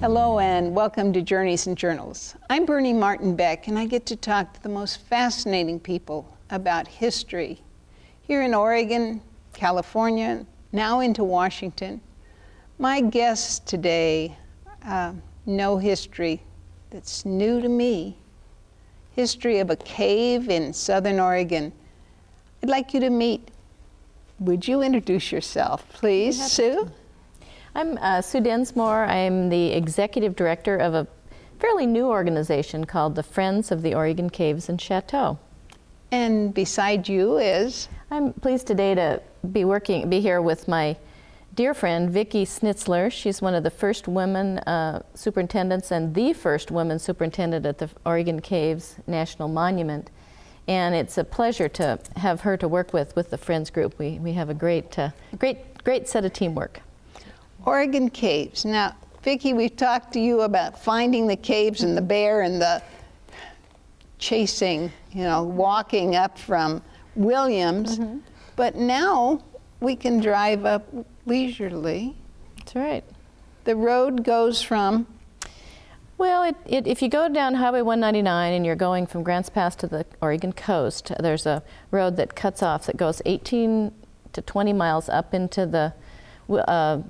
Hello and welcome to Journeys and Journals. I'm Bernie Martin Beck, and I get to talk to the most fascinating people about history here in Oregon, California, now into Washington. My guests today know history that's new to me, history of a cave in Southern Oregon. I'd like you to meet. Would you introduce yourself, please, Sue? I'm Sue Densmore. I'm the executive director of a fairly new organization called the Friends of the Oregon Caves and Chateau. And beside you is? I'm pleased today to be here with my dear friend Vicki Snitzler. She's one of the first women superintendents and the first woman superintendent at the Oregon Caves National Monument. And it's a pleasure to have her to work with the Friends group. We have a great set of teamwork. Oregon Caves. Now, Vicki, we've talked to you about finding the caves and the bear and the chasing, walking up from Williams. Mm-hmm. But now we can drive up leisurely. That's right. The road goes from? Well, if you go down Highway 199 and you're going from Grants Pass to the Oregon coast, there's a road that cuts off that goes 18 to 20 miles up into the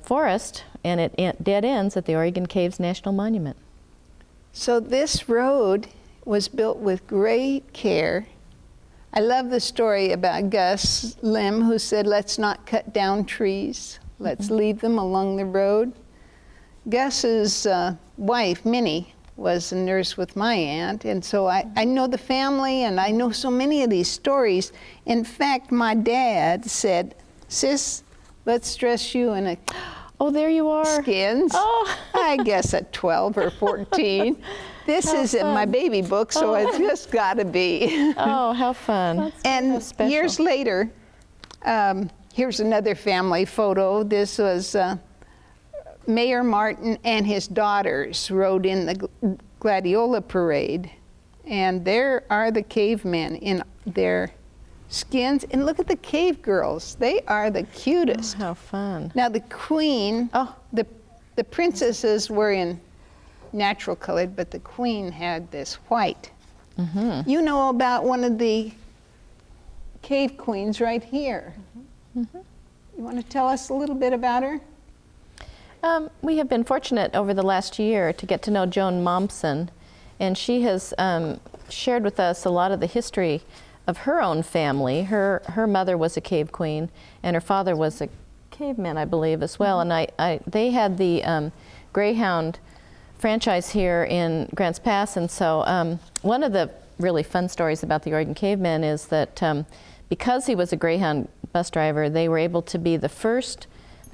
forest, and it dead ends at the Oregon Caves National Monument. So this road was built with great care. I love the story about Gus Lim, who said, let's not cut down trees, let's leave them along the road. Gus's wife, Minnie, was a nurse with my aunt, and so I know the family, and I know so many of these stories. In fact, my dad said, sis, let's dress you in a oh, there you are. Skins. Oh. I guess at 12 or 14. This how is fun. in my baby book, so it's just got to be. Oh, how fun. And years later, here's another family photo. This was Mayor Martin and his daughters rode in the Gladiola Parade. And there are the cavemen in their skins, and look at the cave girls. They are the cutest. Oh, how fun. Now the queen, the princesses were in natural colored, but the queen had this white. Mm-hmm. You know about one of the cave queens right here. Mm-hmm. You want to tell us a little bit about her? We have been fortunate over the last year to get to know Joan Mompson, and she has shared with us a lot of the history of her own family. Her mother was a cave queen, and her father was a caveman, I believe, as well. And they had the Greyhound franchise here in Grants Pass, and so one of the really fun stories about the Oregon Caveman is that because he was a Greyhound bus driver, they were able to be the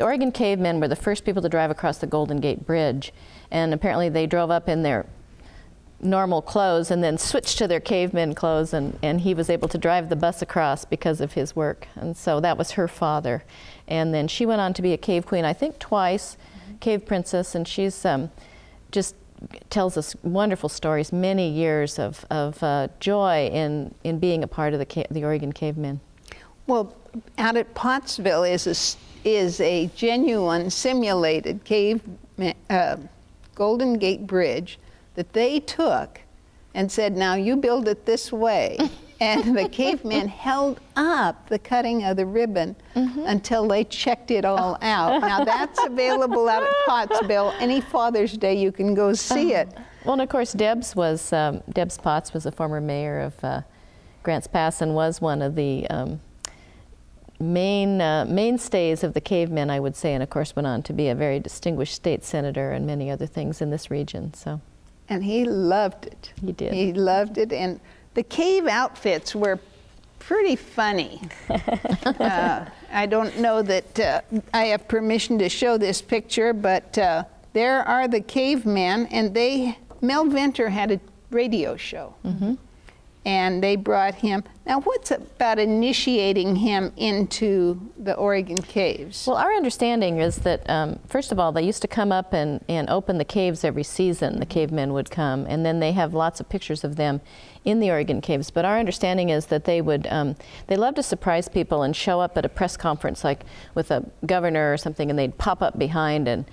Oregon Cavemen were the first people to drive across the Golden Gate Bridge, and apparently they drove up in their normal clothes and then switched to their caveman clothes, and he was able to drive the bus across because of his work. And so that was her father. And then she went on to be a cave queen, I think twice, cave princess, and she's just tells us wonderful stories, many years of joy in being a part of the Oregon Cavemen. Well, out at Pottsville is a genuine simulated cave Golden Gate Bridge that they took and said, now you build it this way. And the cavemen held up the cutting of the ribbon until they checked it all out. Now that's available out at Pottsville. Any Father's Day you can go see it. Well, and of course Debs Potts was a former mayor of Grants Pass and was one of the mainstays of the cavemen, I would say, and of course went on to be a very distinguished state senator and many other things in this region. So. And he loved it. He did. He loved it, and the cave outfits were pretty funny. I don't know that I have permission to show this picture, but there are the cavemen, and Mel Venter had a radio show. Mm-hmm. and they brought him. Now, what's about initiating him into the Oregon caves? Well, our understanding is that, first of all, they used to come up and open the caves every season. The cavemen would come, and then they have lots of pictures of them in the Oregon caves. But our understanding is that they would, they love to surprise people and show up at a press conference, like with a governor or something, and they'd pop up behind, and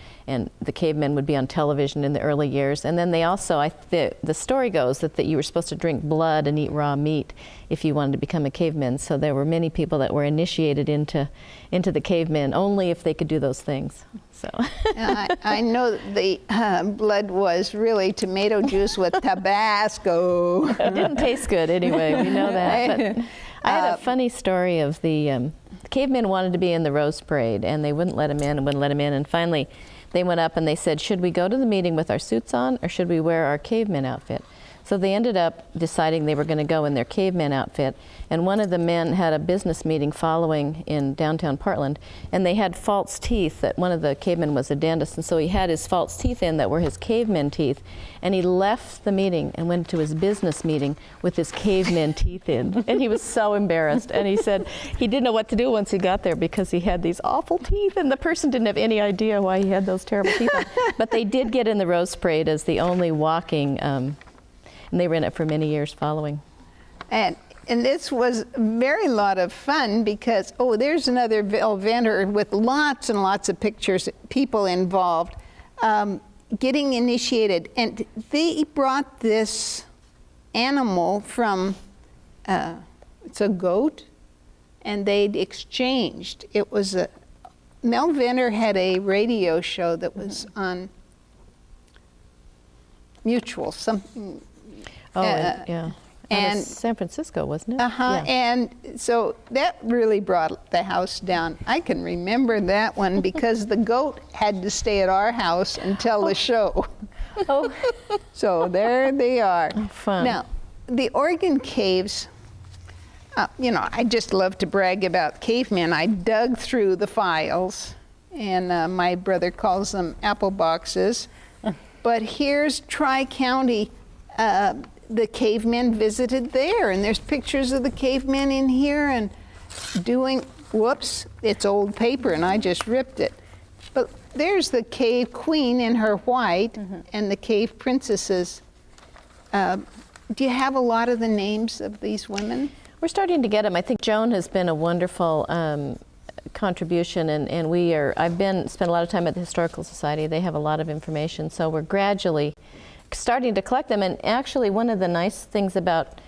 the cavemen would be on television in the early years. And then they also, the story goes that you were supposed to drink blood and eat raw meat if you wanted to become a caveman. So there were many people that were initiated into the cavemen only if they could do those things. So I know that the blood was really tomato juice with Tabasco. It didn't taste good anyway, we know that. But I had a funny story of the cavemen wanted to be in the Rose Parade, and they wouldn't let them in and wouldn't let them in. And finally, they went up and they said, should we go to the meeting with our suits on, or should we wear our caveman outfit? So they ended up deciding they were going to go in their caveman outfit, and one of the men had a business meeting following in downtown Portland, and they had false teeth. That one of the cavemen was a dentist, and so he had his false teeth in that were his caveman teeth, and he left the meeting and went to his business meeting with his caveman teeth in, and he was so embarrassed. And he said he didn't know what to do once he got there because he had these awful teeth, and the person didn't have any idea why he had those terrible teeth on. But they did get in the Rose Parade as the only walking. And they were in it for many years following. And this was very lot of fun because, there's another eventer with lots and lots of pictures, people involved, getting initiated. And they brought this animal from, it's a goat, and they'd exchanged. It was Mel Venner had a radio show that was on Mutual, something. Yeah. And San Francisco, wasn't it? Yeah. And so that really brought the house down. I can remember that one because the goat had to stay at our house until the show. Oh. So there they are. Oh, fun. Now, the Oregon caves, I just love to brag about cavemen. I dug through the files, and my brother calls them apple boxes. But here's Tri-County. The cavemen visited there, and there's pictures of the cavemen in here and doing, whoops, it's old paper and I just ripped it. But there's the cave queen in her white and the cave princesses. Do you have a lot of the names of these women? We're starting to get them. I think Joan has been a wonderful contribution, and I've spent a lot of time at the Historical Society. They have a lot of information, so we're gradually starting to collect them. And actually, one of the nice things about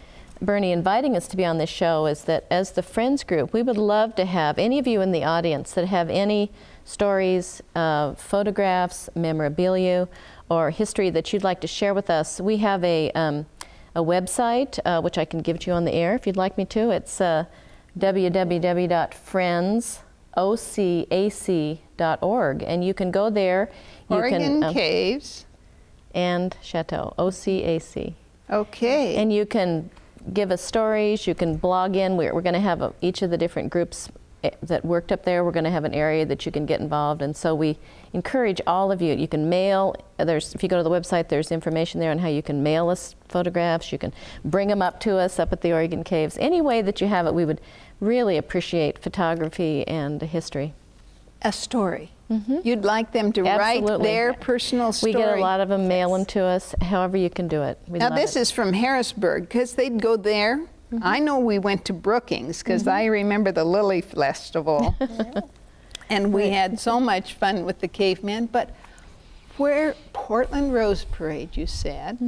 Bernie inviting us to be on this show is that as the Friends group, we would love to have any of you in the audience that have any stories, photographs, memorabilia, or history that you'd like to share with us. We have a website, which I can give to you on the air if you'd like me to. It's www.friendsocac.org, and you can go there. Oregon Caves and Chateau, OCAC. Okay. And you can give us stories, you can blog in. We're going to have each of the different groups that worked up there, we're going to have an area that you can get involved. And so we encourage all of you. You can mail, if you go to the website, there's information there on how you can mail us photographs. You can bring them up to us up at the Oregon Caves. Any way that you have it, we would really appreciate photography and history. A story. You'd like them to write their personal story. We get a lot of them, mail them to us, however you can do it. Now this is from Harrisburg, because they'd go there. I know we went to Brookings, because I remember the Lily Festival. And we had so much fun with the cavemen. But Portland Rose Parade, you said.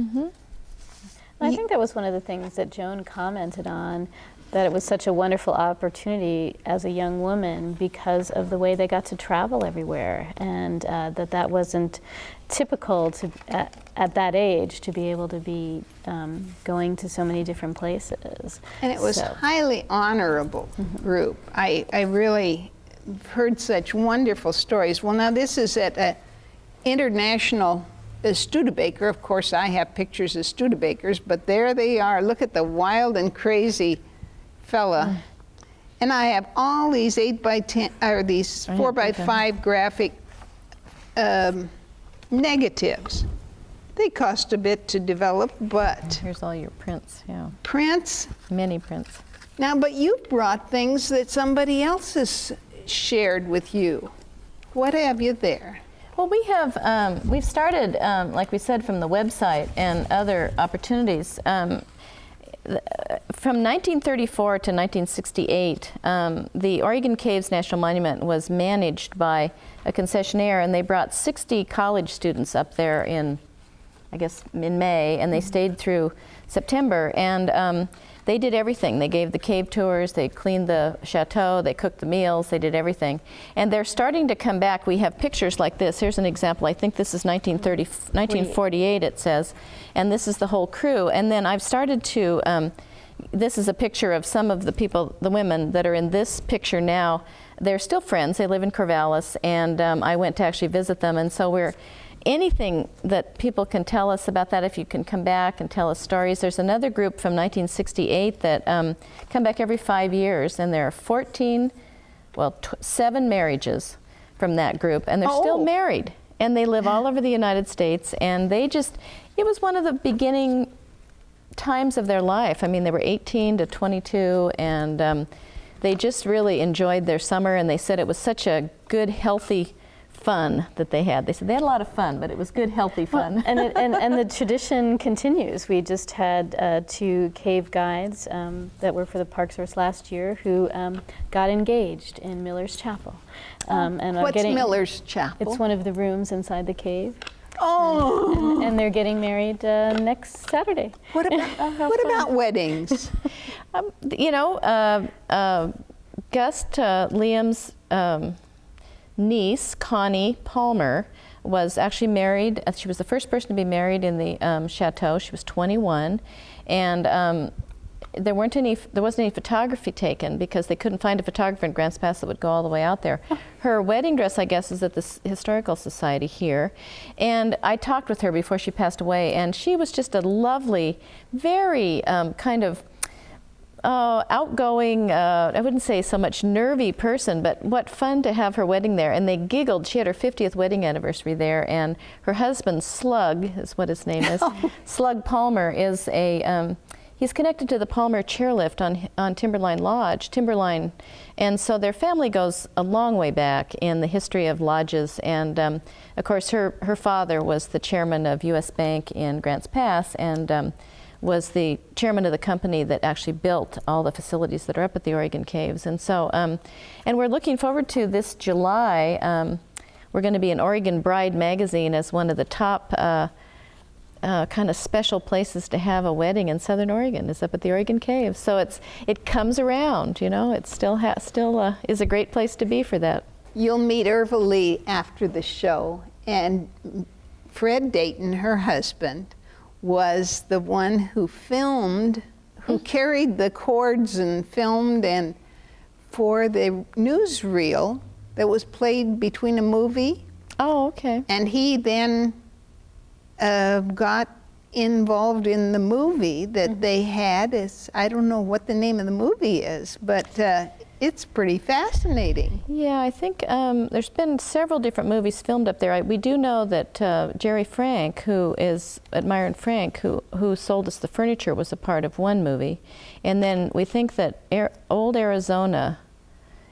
I think that was one of the things that Joan commented on, that it was such a wonderful opportunity as a young woman because of the way they got to travel everywhere, and that wasn't typical at that age to be able to be going to so many different places. And it was highly honorable group. I really heard such wonderful stories. Well, now this is at an international Studebaker. Of course, I have pictures of Studebakers, but there they are. Look at the wild and crazy fella. And I have all these 8x10 or these 4x5 graphic negatives. They cost a bit to develop, but Here's all your prints, yeah. prints. Many prints. Now, but you brought things that somebody else has shared with you. What have you there? Well, we've started, like we said, from the website and other opportunities. From 1934 to 1968, the Oregon Caves National Monument was managed by a concessionaire, and they brought 60 college students up there in May, and they stayed through September, and they did everything. They gave the cave tours, they cleaned the chateau, they cooked the meals, they did everything. And they're starting to come back. We have pictures like this. Here's an example. I think this is 1948, it says. And this is the whole crew. And then I've started to, this is a picture of some of the people, the women that are in this picture now. They're still friends. They live in Corvallis, and I went to actually visit them. And so anything that people can tell us about that, if you can come back and tell us stories. There's another group from 1968 that come back every 5 years, and there are 7 marriages from that group, and they're still married, and they live all over the United States, and it was one of the beginning times of their life. I mean, they were 18 to 22, and they just really enjoyed their summer, and they said it was such a good, healthy fun that they had. They said they had a lot of fun, but it was good, healthy fun. Well, and the tradition continues. We just had 2 cave guides that were for the Park Service last year who got engaged in Miller's Chapel. And What's Miller's Chapel? It's one of the rooms inside the cave. Oh! And they're getting married next Saturday. What about weddings? Gus, Liam's niece, Connie Palmer, was actually married. She was the first person to be married in the chateau. She was 21, and there wasn't any photography taken because they couldn't find a photographer in Grants Pass that would go all the way out there. Her wedding dress, I guess, is at the Historical Society here, and I talked with her before she passed away, and she was just a lovely, very kind of outgoing, I wouldn't say so much nervy person, but what fun to have her wedding there. And they giggled. She had her 50th wedding anniversary there, and her husband, Slug, is what his name is. Slug Palmer is he's connected to the Palmer chairlift on Timberline Lodge, Timberline. And so their family goes a long way back in the history of lodges. And of course, her father was the chairman of U.S. Bank in Grants Pass, and was the chairman of the company that actually built all the facilities that are up at the Oregon Caves. And so, and we're looking forward to this July. We're going to be in Oregon Bride magazine as one of the top kind of special places to have a wedding in Southern Oregon, is up at the Oregon Caves. So it comes around, it still is a great place to be for that. You'll meet Irva Lee after the show, and Fred Dayton, her husband, was the one who filmed, who carried the cords and filmed, and for the newsreel that was played between a movie. Oh, okay. And he then got involved in the movie that they had. I don't know what the name of the movie is, but it's pretty fascinating. Yeah, I think there's been several different movies filmed up there. We do know that Jerry Frank, who is at Myron Frank, who sold us the furniture, was a part of one movie. And then we think that Old Arizona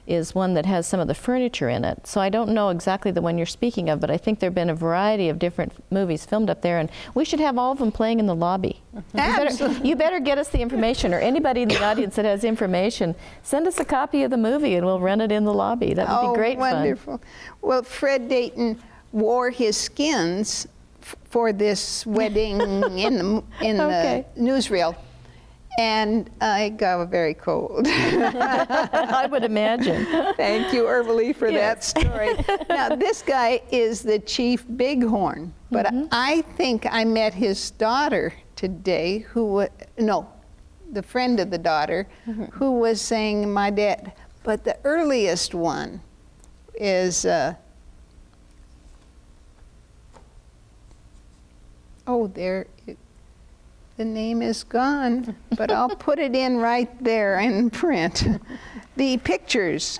is one that has some of the furniture in it. So I don't know exactly the one you're speaking of, but I think there have been a variety of different movies filmed up there, and we should have all of them playing in the lobby. You better get us the information, or anybody in the audience that has information, send us a copy of the movie and we'll run it in the lobby. That would be great wonderful. fun. Well, Fred Dayton wore his skins for this wedding in the newsreel. And I got very cold. I would imagine. Thank you, Irva Lee, for that story. Now, this guy is the chief bighorn, but I think I met his daughter today, the friend of the daughter, who was saying, my dad, but the earliest one is, the name is gone, but I'll put it in right there in print. The pictures,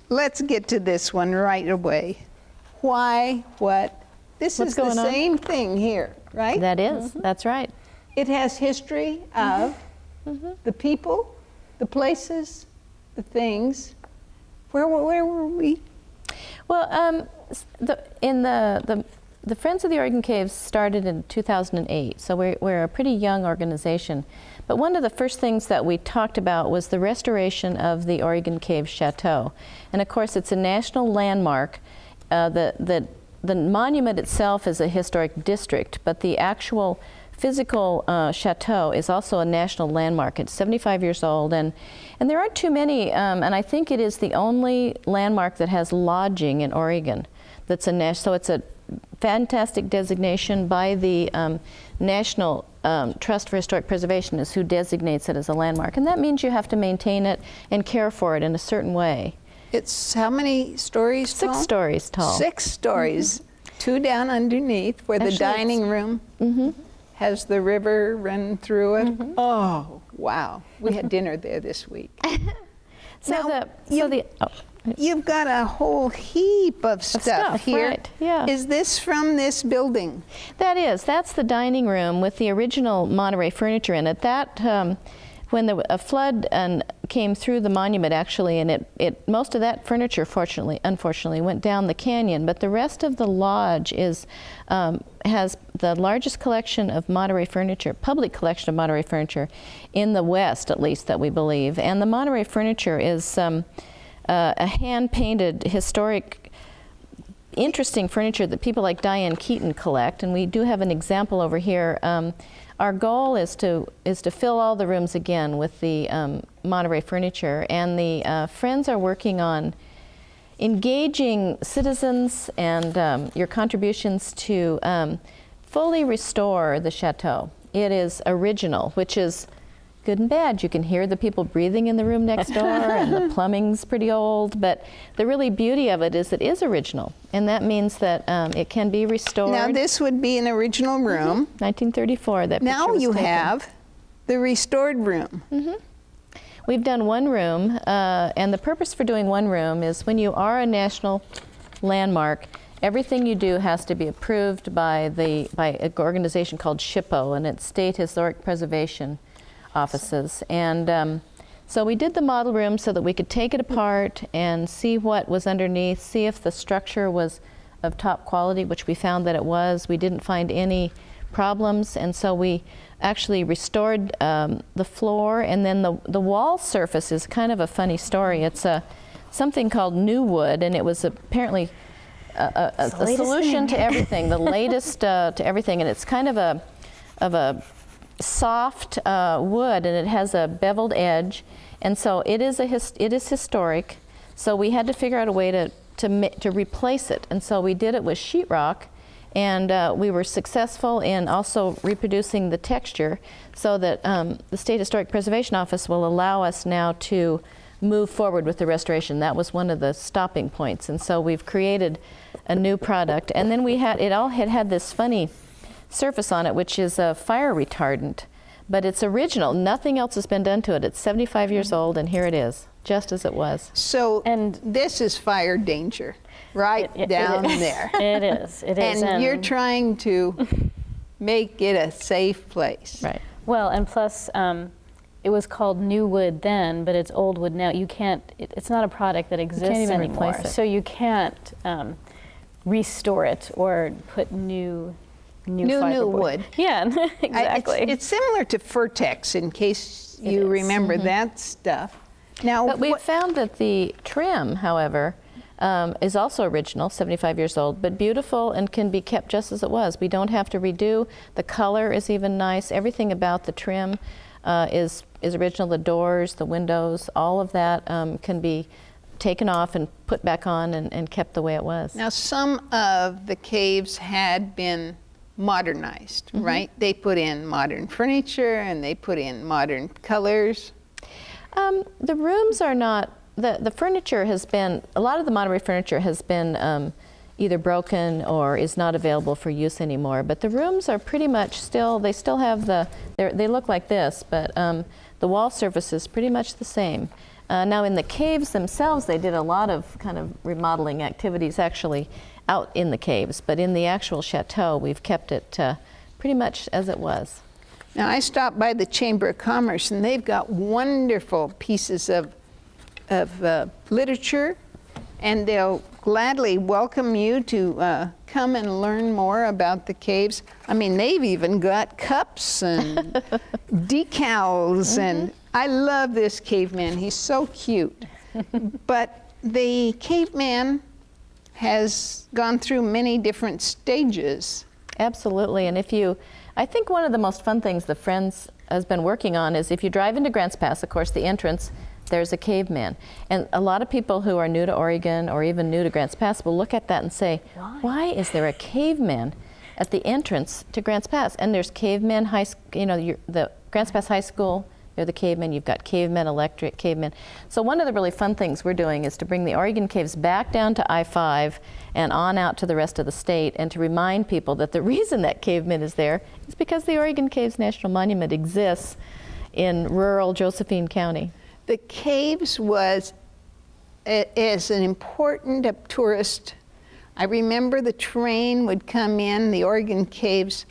let's get to this one right away. Why, what, This What's is the going on? same thing here, right? That is, that's right. It has history of the people, the places, the things. Where were we? Well, the Friends of the Oregon Caves started in 2008, so we're a pretty young organization. But one of the first things that we talked about was the restoration of the Oregon Cave Chateau. And of course, it's a national landmark. The monument itself is a historic district, but the actual physical chateau is also a national landmark. It's 75 years old, and there aren't too many, and I think it is the only landmark that has lodging in Oregon. That's so it's a fantastic designation by the National Trust for Historic Preservation is who designates it as a landmark, and that means you have to maintain it and care for it in a certain way. It's how many stories tall? 6 stories tall. 6 stories, 2 down underneath where Actually, the dining room has the river run through it. Oh, wow. We had dinner there this week. You've got a whole heap of stuff here. Right, yeah. Is this from this building? That's the dining room with the original Monterey furniture in it. That when a flood came through the monument, actually, and most of that furniture, unfortunately, went down the canyon. But the rest of the lodge has the largest collection of Monterey furniture, public collection of Monterey furniture, in the West, at least, that we believe. And the Monterey furniture is a hand-painted, historic, interesting furniture that people like Diane Keaton collect, and we do have an example over here. Our goal is to fill all the rooms again with the Monterey furniture, and the Friends are working on engaging citizens and your contributions to fully restore the chateau. It is original, which is good and bad. You can hear the people breathing in the room next door, and the plumbing's pretty old, but the really beauty of it is original, and that means that it can be restored. Now this would be an original room. 1934, that picture Now was you taken. have the restored room. We've done one room, and the purpose for doing one room is when you are a national landmark, everything you do has to be approved by an organization called SHPO, and it's State Historic Preservation Offices. And so we did the model room so that we could take it apart and see what was underneath, see if the structure was of top quality, which we found that it was. We didn't find any problems, and so we actually restored the floor, and then the wall surface is kind of a funny story. It's something called new wood, and it was apparently a solution to everything, the latest to everything, and it's kind of a soft wood, and it has a beveled edge, and so it is historic. So we had to figure out a way to replace it, and so we did it with sheetrock, and we were successful in also reproducing the texture, so that the State Historic Preservation Office will allow us now to move forward with the restoration. That was one of the stopping points, and so we've created a new product, and then it had this funny surface on it, which is a fire retardant, but it's original. Nothing else has been done to it. It's 75 years old, and here it is, just as it was. So, and this is fire danger, right down there. It is. And you're trying to make it a safe place. Right. Well, and plus, it was called new wood then, but it's old wood now. You can't. It's not a product that exists even anymore. replace it. So you can't restore it or put new fiberboard. wood. Yeah, exactly. It's similar to Furtex, in case you remember that stuff. Now, But we found that the trim, however, is also original, 75 years old, but beautiful and can be kept just as it was. We don't have to redo. The color is even nice. Everything about the trim is original. The doors, the windows, all of that can be taken off and put back on and kept the way it was. Now, some of the caves had been modernized, right? They put in modern furniture and they put in modern colors. The rooms are not, the furniture has been, a lot of the Monterey furniture has been either broken or is not available for use anymore, but the rooms are pretty much still, they still have they look like this, but the wall surface is pretty much the same. Now in the caves themselves, they did a lot of kind of remodeling activities actually, out in the caves, but in the actual chateau, we've kept it pretty much as it was. Now, I stopped by the Chamber of Commerce, and they've got wonderful pieces of literature, and they'll gladly welcome you to come and learn more about the caves. I mean, they've even got cups and decals, and I love this caveman. He's so cute. But the caveman has gone through many different stages. Absolutely, and I think one of the most fun things the Friends has been working on is if you drive into Grants Pass, of course, the entrance, there's a caveman. And a lot of people who are new to Oregon or even new to Grants Pass will look at that and say, why is there a caveman at the entrance to Grants Pass? And there's cavemen, the Grants Pass High School, they're the cavemen. You've got cavemen, electric cavemen. So one of the really fun things we're doing is to bring the Oregon caves back down to I-5 and on out to the rest of the state, and to remind people that the reason that caveman is there is because the Oregon Caves National Monument exists in rural Josephine County. The caves is an important tourist. I remember the train would come in, the Oregon Caves,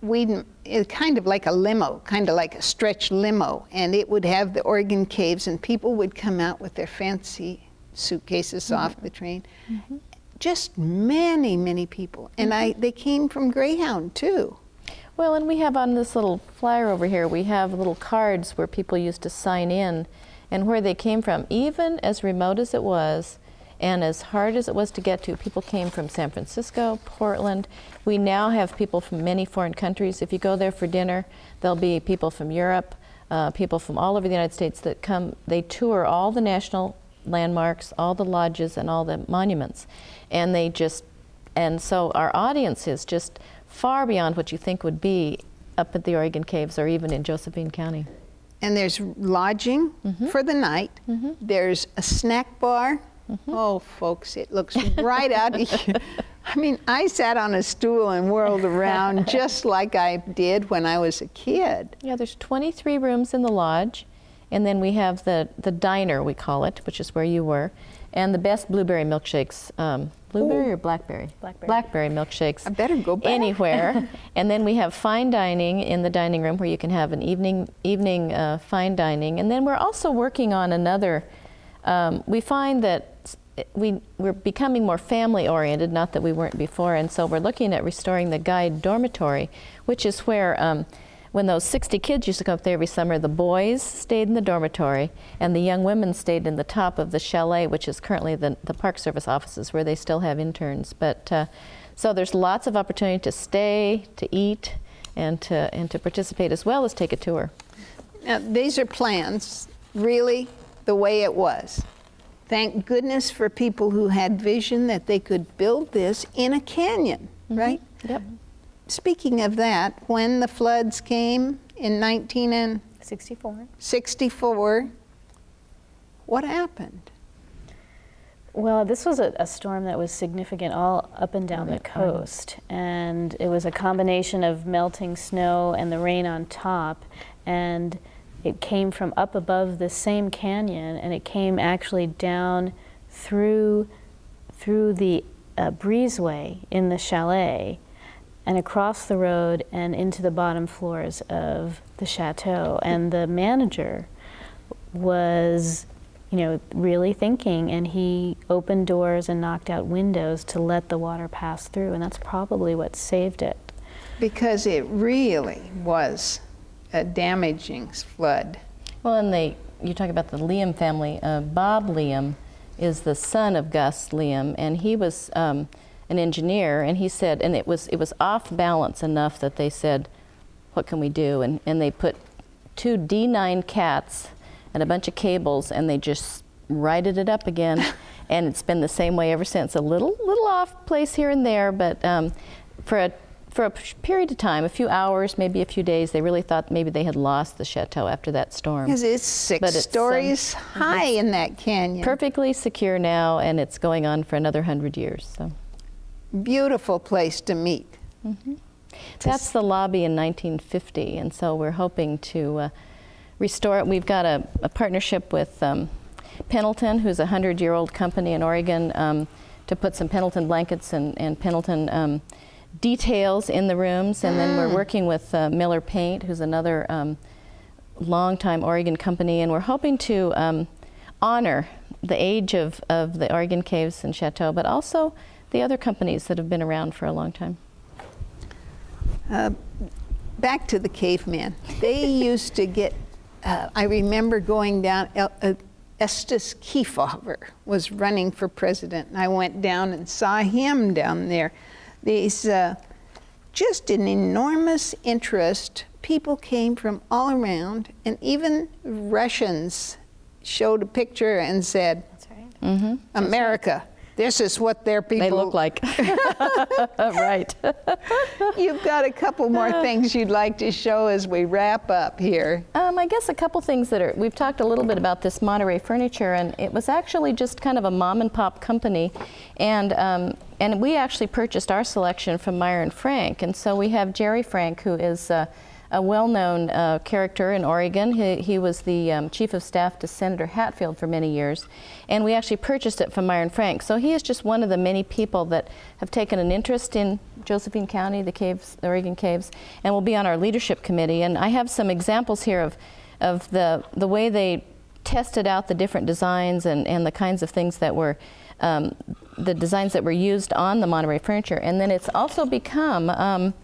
it's kind of like a limo, kind of like a stretch limo, and it would have the Oregon Caves, and people would come out with their fancy suitcases off the train. Just many, many people. And they came from Greyhound too. Well, and we have on this little flyer over here, we have little cards where people used to sign in and where they came from. Even as remote as it was and as hard as it was to get to, people came from San Francisco, Portland. We now have people from many foreign countries. If you go there for dinner, there'll be people from Europe, people from all over the United States that come. They tour all the national landmarks, all the lodges, and all the monuments. And so our audience is just far beyond what you think would be up at the Oregon Caves or even in Josephine County. And there's lodging for the night. There's a snack bar. Oh, folks, it looks right out of here. I mean, I sat on a stool and whirled around just like I did when I was a kid. Yeah, there's 23 rooms in the lodge, and then we have the diner, we call it, which is where you were, and the best blueberry milkshakes. Blueberry or blackberry? Blackberry. Blackberry milkshakes. I better go back. Anywhere. And then we have fine dining in the dining room where you can have an evening fine dining. And then we're also working on another, we find that we're becoming more family oriented, not that we weren't before, and so we're looking at restoring the guide dormitory, which is where when those 60 kids used to come up there every summer, the boys stayed in the dormitory and the young women stayed in the top of the chalet, which is currently the Park Service offices where they still have interns. But so there's lots of opportunity to stay, to eat, and to participate as well as take a tour. Now, these are plans, really, the way it was. Thank goodness for people who had vision that they could build this in a canyon, right? Yep. Speaking of that, when the floods came in 1964, what happened? Well, this was a storm that was significant all up and down the coast, and it was a combination of melting snow and the rain on top, and it came from up above the same canyon, and it came actually down through the breezeway in the chalet and across the road and into the bottom floors of the chateau. And the manager was, really thinking, and he opened doors and knocked out windows to let the water pass through, and that's probably what saved it. Because it really was a damaging flood. Well, and you talk about the Liam family. Bob Liam is the son of Gus Liam, and he was an engineer, and he said, and it was off balance enough that they said, what can we do? And they put 2 D9 cats and a bunch of cables, and they just righted it up again. And it's been the same way ever since. A little off place here and there, but for a period of time, a few hours, maybe a few days, they really thought maybe they had lost the chateau after that storm. Because it's 6 stories high in that canyon. Perfectly secure now, and it's going on for another 100 years. So. Beautiful place to meet. That's the lobby in 1950, and so we're hoping to restore it. We've got a partnership with Pendleton, who's a 100-year-old company in Oregon, put some Pendleton blankets and Pendleton details in the rooms. And then we're working with Miller Paint, who's another longtime Oregon company, and we're hoping to honor the age of the Oregon Caves and Chateau, but also the other companies that have been around for a long time. Back to the caveman. They used to get, I remember going down, Estes Kefauver was running for president, and I went down and saw him down there. These, just an enormous interest. People came from all around, and even Russians showed a picture and said, That's right. Mm-hmm. America, this is what their people... They look like. Right. You've got a couple more things you'd like to show as we wrap up here. I guess a couple things that are, we've talked a little bit about this Monterey Furniture, and it was actually just kind of a mom and pop company, and we actually purchased our selection from Meyer and Frank, and so we have Jerry Frank, who is a well-known character in Oregon. He was the chief of staff to Senator Hatfield for many years, and we actually purchased it from Meyer and Frank. So he is just one of the many people that have taken an interest in Josephine County, the caves, the Oregon Caves, and will be on our leadership committee. And I have some examples here of the way they tested out the different designs and the kinds of things that were the designs that were used on the Monterey Furniture. And then it's also become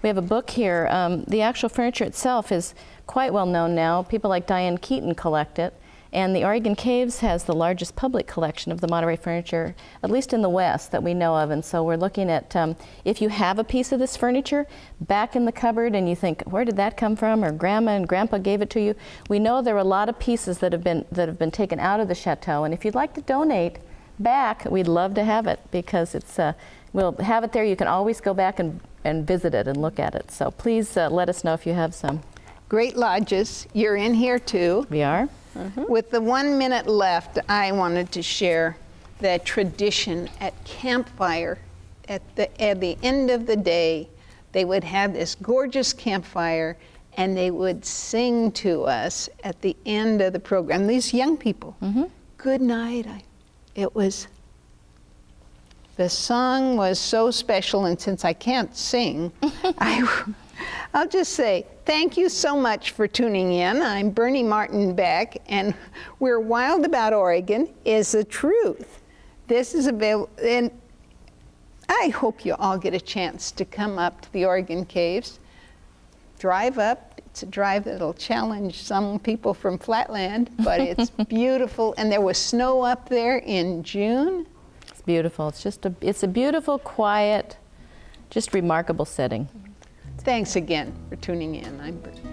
we have a book here. The actual furniture itself is quite well known now. People like Diane Keaton collect it. And the Oregon Caves has the largest public collection of the Monterey furniture, at least in the West, that we know of. And so we're looking at, if you have a piece of this furniture back in the cupboard and you think, where did that come from? Or Grandma and Grandpa gave it to you. We know there are a lot of pieces that have been taken out of the chateau. And if you'd like to donate back, we'd love to have it, because it's, we'll have it there. You can always go back and visit it and look at it. So please let us know if you have some. Great lodges. You're in here too. We are. Mm-hmm. With the 1 minute left, I wanted to share that tradition at campfire. At the end of the day, they would have this gorgeous campfire, and they would sing to us at the end of the program. These young people, good night. The song was so special, and since I can't sing, I'll just say thank you so much for tuning in. I'm Bernie Martin Beck, and We're Wild About Oregon is the truth. This is available, and I hope you all get a chance to come up to the Oregon Caves. Drive up. It's a drive that'll challenge some people from Flatland, but it's beautiful, and there was snow up there in June. It's beautiful. It's a beautiful, quiet, just remarkable setting. Thanks again for tuning in. I'm Brittany.